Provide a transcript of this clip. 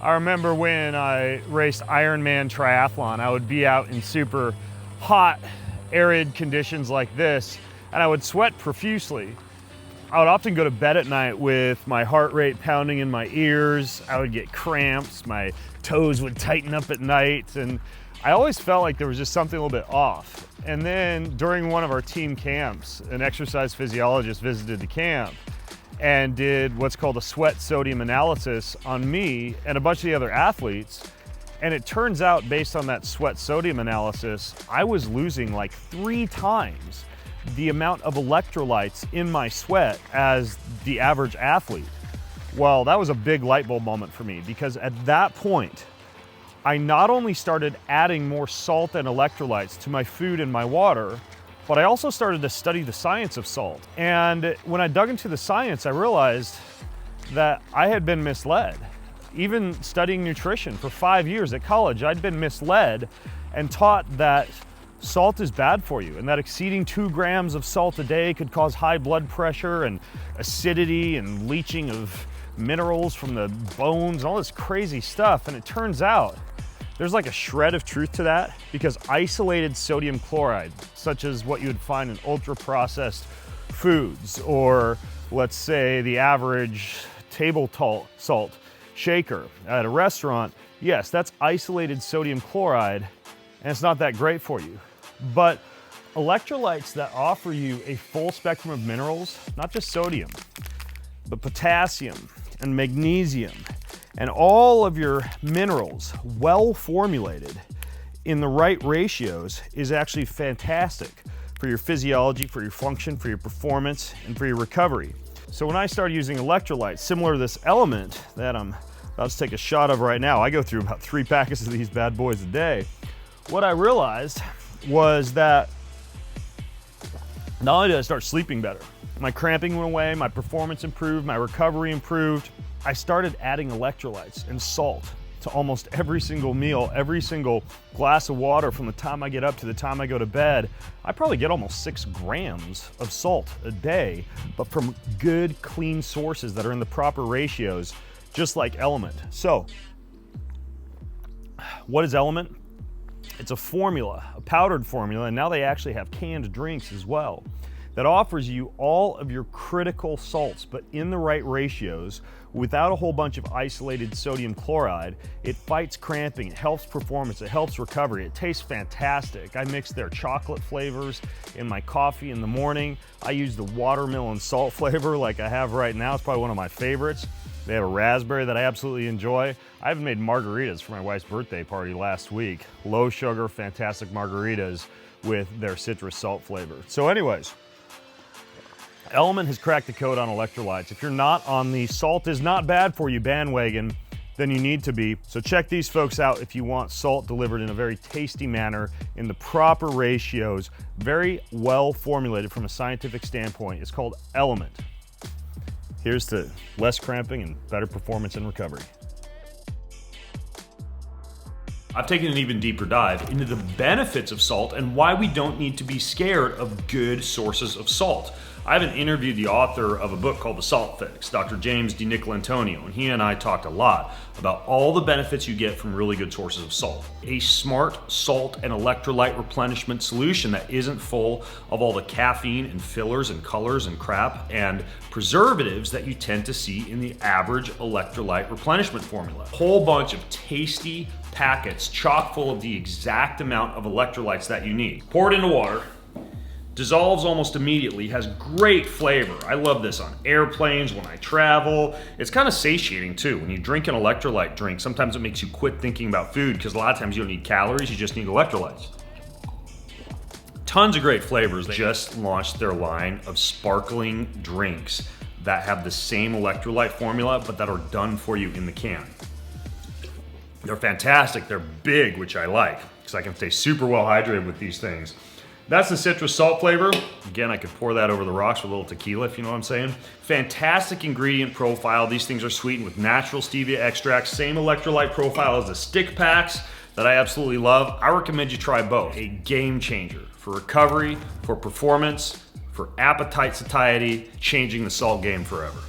I remember when I raced Ironman triathlon, I would be out in super hot, arid conditions like this, and I would sweat profusely. I would often go to bed at night with my heart rate pounding in my ears. I would get cramps, my toes would tighten up at night, and I always felt like there was just something a little bit off. And then during one of our team camps, an exercise physiologist visited the camp and did what's called a sweat sodium analysis on me and a bunch of the other athletes. And it turns out, based on that sweat sodium analysis, I was losing like 3 times the amount of electrolytes in my sweat as the average athlete. Well, that was a big light bulb moment for me, because at that point, I not only started adding more salt and electrolytes to my food and my water, but I also started to study the science of salt. And when I dug into the science, I realized that I had been misled. Even studying nutrition for 5 years at college, I'd been misled and taught that salt is bad for you, and that exceeding 2 grams of salt a day could cause high blood pressure and acidity and leaching of minerals from the bones and all this crazy stuff. And it turns out there's like a shred of truth to that, because isolated sodium chloride, such as what you would find in ultra-processed foods, or let's say the average table salt shaker at a restaurant, yes, that's isolated sodium chloride, and it's not that great for you. But electrolytes that offer you a full spectrum of minerals, not just sodium, but potassium and magnesium, and all of your minerals well formulated in the right ratios, is actually fantastic for your physiology, for your function, for your performance, and for your recovery. So when I started using electrolytes, similar to this element that I'm about to take a shot of right now, I go through about 3 packets of these bad boys a day. What I realized was that not only did I start sleeping better, my cramping went away, my performance improved, my recovery improved. I started adding electrolytes and salt to almost every single meal, every single glass of water from the time I get up to the time I go to bed. I probably get almost 6 grams of salt a day, but from good, clean sources that are in the proper ratios, just like LMNT. So, what is LMNT? It's a formula, a powdered formula, and now they actually have canned drinks as well, that offers you all of your critical salts, but in the right ratios, without a whole bunch of isolated sodium chloride. It fights cramping, it helps performance, it helps recovery. It tastes fantastic. I mix their chocolate flavors in my coffee in the morning. I use the watermelon salt flavor like I have right now. It's probably one of my favorites. They have a raspberry that I absolutely enjoy. I even made margaritas for my wife's birthday party last week. Low sugar, fantastic margaritas with their citrus salt flavor. So anyways, LMNT has cracked the code on electrolytes. If you're not on the salt is not bad for you bandwagon, then you need to be. So check these folks out if you want salt delivered in a very tasty manner, in the proper ratios, very well formulated from a scientific standpoint. It's called LMNT. Here's to less cramping and better performance and recovery. I've taken an even deeper dive into the benefits of salt and why we don't need to be scared of good sources of salt. I even interviewed the author of a book called The Salt Fix, Dr. James DiNicolantonio, and he and I talked a lot about all the benefits you get from really good sources of salt. A smart salt and electrolyte replenishment solution that isn't full of all the caffeine and fillers and colors and crap and preservatives that you tend to see in the average electrolyte replenishment formula. A whole bunch of tasty packets chock full of the exact amount of electrolytes that you need. Pour it into water. Dissolves almost immediately, has great flavor. I love this on airplanes, when I travel. It's kind of satiating too. When you drink an electrolyte drink, sometimes it makes you quit thinking about food, because a lot of times you don't need calories, you just need electrolytes. Tons of great flavors. They just launched their line of sparkling drinks that have the same electrolyte formula, but that are done for you in the can. They're fantastic, they're big, which I like, because I can stay super well hydrated with these things. That's the citrus salt flavor. Again, I could pour that over the rocks with a little tequila, if you know what I'm saying. Fantastic ingredient profile. These things are sweetened with natural stevia extracts. Same electrolyte profile as the stick packs that I absolutely love. I recommend you try both. A game changer for recovery, for performance, for appetite satiety, changing the salt game forever.